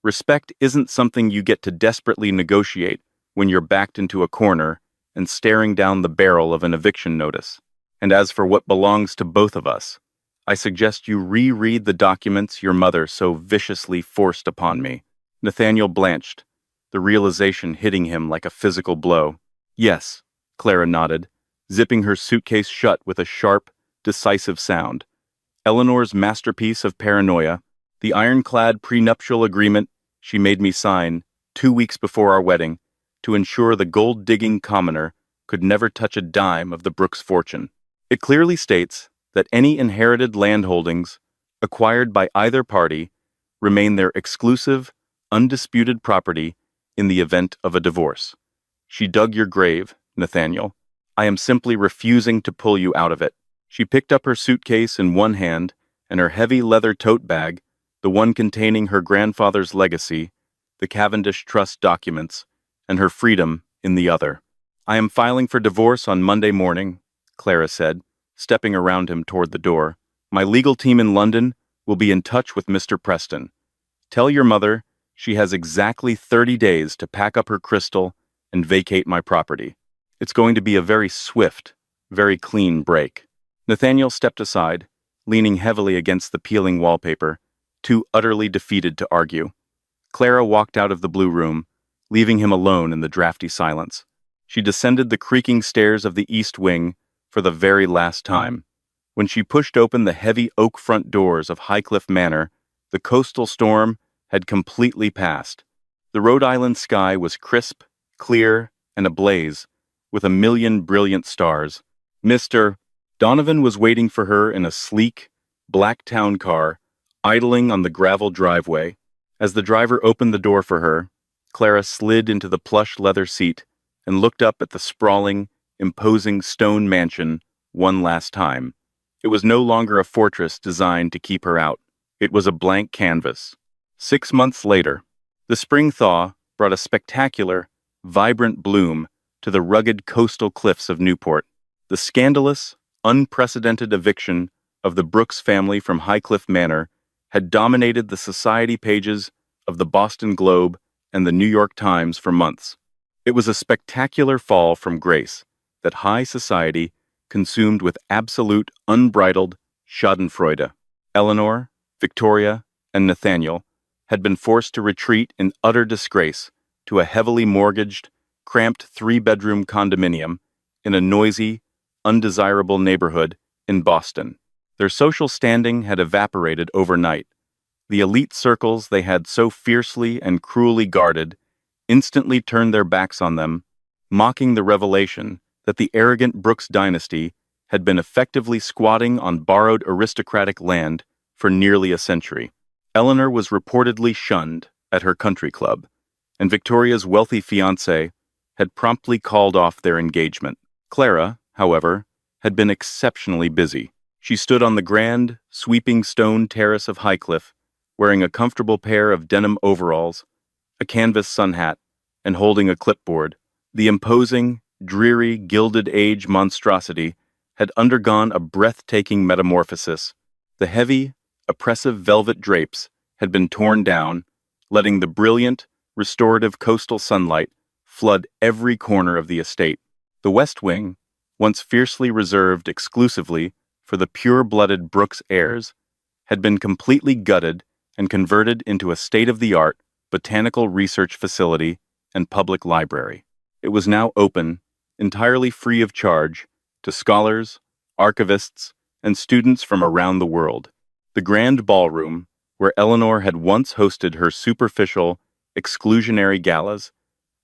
Respect isn't something you get to desperately negotiate when you're backed into a corner and staring down the barrel of an eviction notice. And as for what belongs to both of us, I suggest you reread the documents your mother so viciously forced upon me. Nathaniel blanched, the realization hitting him like a physical blow. Yes, Clara nodded, zipping her suitcase shut with a sharp, decisive sound. Eleanor's masterpiece of paranoia, the ironclad prenuptial agreement she made me sign 2 weeks before our wedding to ensure the gold-digging commoner could never touch a dime of the Brooks fortune. It clearly states that any inherited landholdings acquired by either party remain their exclusive, undisputed property in the event of a divorce. She dug your grave, Nathaniel. I am simply refusing to pull you out of it. She picked up her suitcase in one hand and her heavy leather tote bag, the one containing her grandfather's legacy, the Cavendish Trust documents, and her freedom in the other. I am filing for divorce on Monday morning, Clara said, stepping around him toward the door. My legal team in London will be in touch with Mr. Preston. Tell your mother she has exactly 30 days to pack up her crystal and vacate my property. It's going to be a very swift, very clean break. Nathaniel stepped aside, leaning heavily against the peeling wallpaper, too utterly defeated to argue. Clara walked out of the blue room, leaving him alone in the drafty silence. She descended the creaking stairs of the east wing for the very last time. When she pushed open the heavy oak front doors of Highcliffe Manor, the coastal storm had completely passed. The Rhode Island sky was crisp, clear, and ablaze, with a million brilliant stars. Mr. Donovan was waiting for her in a sleek, black town car, idling on the gravel driveway. As the driver opened the door for her, Clara slid into the plush leather seat and looked up at the sprawling, imposing stone mansion one last time. It was no longer a fortress designed to keep her out. It was a blank canvas. 6 months later, the spring thaw brought a spectacular, vibrant bloom to the rugged coastal cliffs of Newport. The scandalous, unprecedented eviction of the Brooks family from Highcliffe Manor had dominated the society pages of the Boston Globe and the New York Times for months. It was a spectacular fall from grace that high society consumed with absolute, unbridled schadenfreude. Eleanor, Victoria, and Nathaniel had been forced to retreat in utter disgrace to a heavily mortgaged, cramped 3-bedroom condominium in a noisy, undesirable neighborhood in Boston. Their social standing had evaporated overnight. The elite circles they had so fiercely and cruelly guarded instantly turned their backs on them, mocking the revelation that the arrogant Brooks dynasty had been effectively squatting on borrowed aristocratic land for nearly a century. Eleanor was reportedly shunned at her country club, and Victoria's wealthy fiancé had promptly called off their engagement. Clara, however, had been exceptionally busy. She stood on the grand, sweeping stone terrace of Highcliffe, wearing a comfortable pair of denim overalls, a canvas sun hat, and holding a clipboard. The imposing, dreary Gilded Age monstrosity had undergone a breathtaking metamorphosis. The heavy, oppressive velvet drapes had been torn down, letting the brilliant, restorative coastal sunlight flood every corner of the estate. The West Wing, once fiercely reserved exclusively for the pure-blooded Brooks heirs, had been completely gutted and converted into a state-of-the-art botanical research facility and public library. It was now open, entirely free of charge, to scholars, archivists, and students from around the world. The grand ballroom, where Eleanor had once hosted her superficial, exclusionary galas,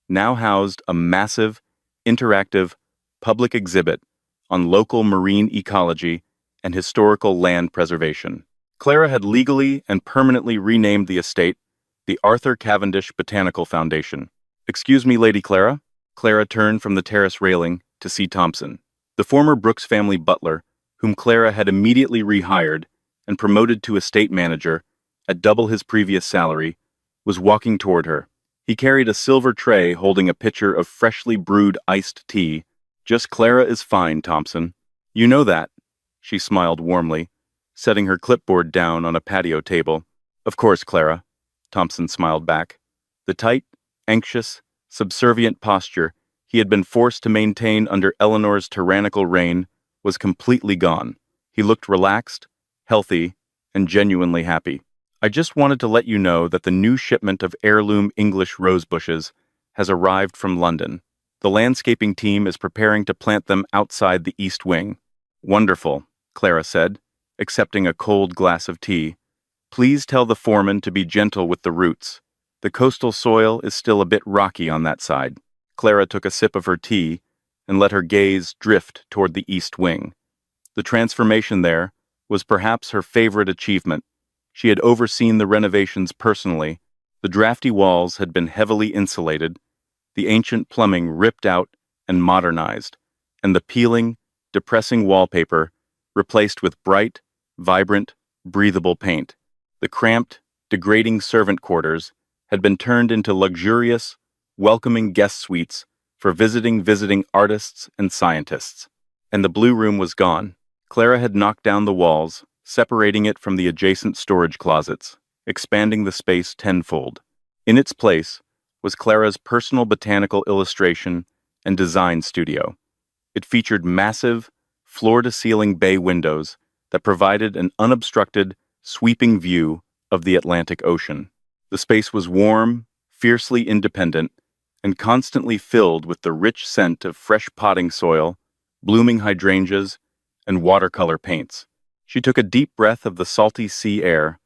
now housed a massive, interactive, public exhibit on local marine ecology and historical land preservation. Clara had legally and permanently renamed the estate the Arthur Cavendish Botanical Foundation. "Excuse me, Lady Clara." Clara turned from the terrace railing to see Thompson. The former Brooks family butler, whom Clara had immediately rehired and promoted to estate manager at double his previous salary, was walking toward her. He carried a silver tray holding a pitcher of freshly brewed iced tea. "Just Clara is fine, Thompson. You know that." She smiled warmly, setting her clipboard down on a patio table. "Of course, Clara," Thompson smiled back. The tight, anxious, subservient posture he had been forced to maintain under Eleanor's tyrannical reign was completely gone. He looked relaxed, healthy, and genuinely happy. "I just wanted to let you know that the new shipment of heirloom English rose bushes has arrived from London. The landscaping team is preparing to plant them outside the East Wing." "Wonderful," Clara said, accepting a cold glass of tea. "Please tell the foreman to be gentle with the roots. The coastal soil is still a bit rocky on that side." Clara took a sip of her tea and let her gaze drift toward the East Wing. The transformation there was perhaps her favorite achievement. She had overseen the renovations personally. The drafty walls had been heavily insulated, the ancient plumbing ripped out and modernized, and the peeling, depressing wallpaper replaced with bright, vibrant, breathable paint. The cramped, degrading servant quarters had been turned into luxurious, welcoming guest suites for visiting artists and scientists. And the blue room was gone. Clara had knocked down the walls, separating it from the adjacent storage closets, expanding the space tenfold. In its place was Clara's personal botanical illustration and design studio. It featured massive, floor-to-ceiling bay windows that provided an unobstructed, sweeping view of the Atlantic Ocean. The space was warm, fiercely independent, and constantly filled with the rich scent of fresh potting soil, blooming hydrangeas, and watercolor paints. She took a deep breath of the salty sea air,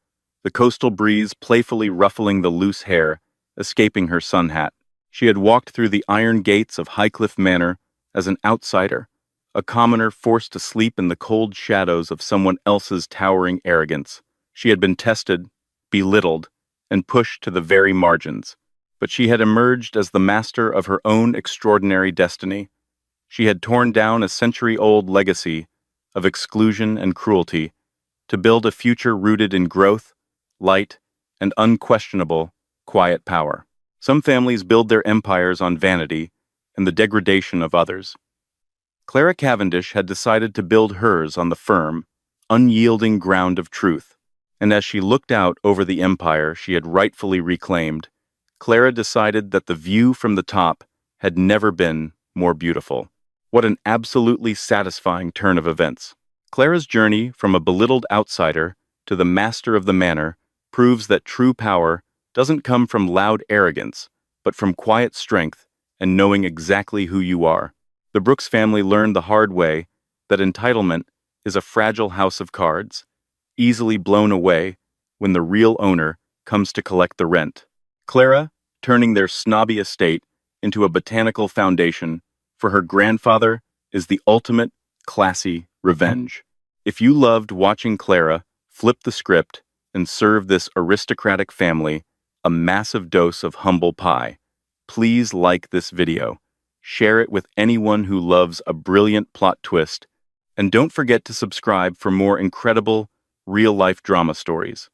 the coastal breeze playfully ruffling the loose hair, escaping her sun hat. She had walked through the iron gates of Highcliffe Manor as an outsider, a commoner forced to sleep in the cold shadows of someone else's towering arrogance. She had been tested, belittled, and pushed to the very margins, but she had emerged as the master of her own extraordinary destiny. She had torn down a century-old legacy of exclusion and cruelty to build a future rooted in growth, light, and unquestionable, quiet power. Some families build their empires on vanity and the degradation of others. Clara Cavendish had decided to build hers on the firm, unyielding ground of truth, and as she looked out over the empire she had rightfully reclaimed, Clara decided that the view from the top had never been more beautiful. What an absolutely satisfying turn of events. Clara's journey from a belittled outsider to the master of the manor proves that true power doesn't come from loud arrogance, but from quiet strength and knowing exactly who you are. The Brooks family learned the hard way that entitlement is a fragile house of cards, easily blown away when the real owner comes to collect the rent. Clara, turning their snobby estate into a botanical foundation for her grandfather, is the ultimate classy revenge. If you loved watching Clara flip the script and serve this aristocratic family a massive dose of humble pie, please like this video, share it with anyone who loves a brilliant plot twist, and don't forget to subscribe for more incredible, real-life drama stories.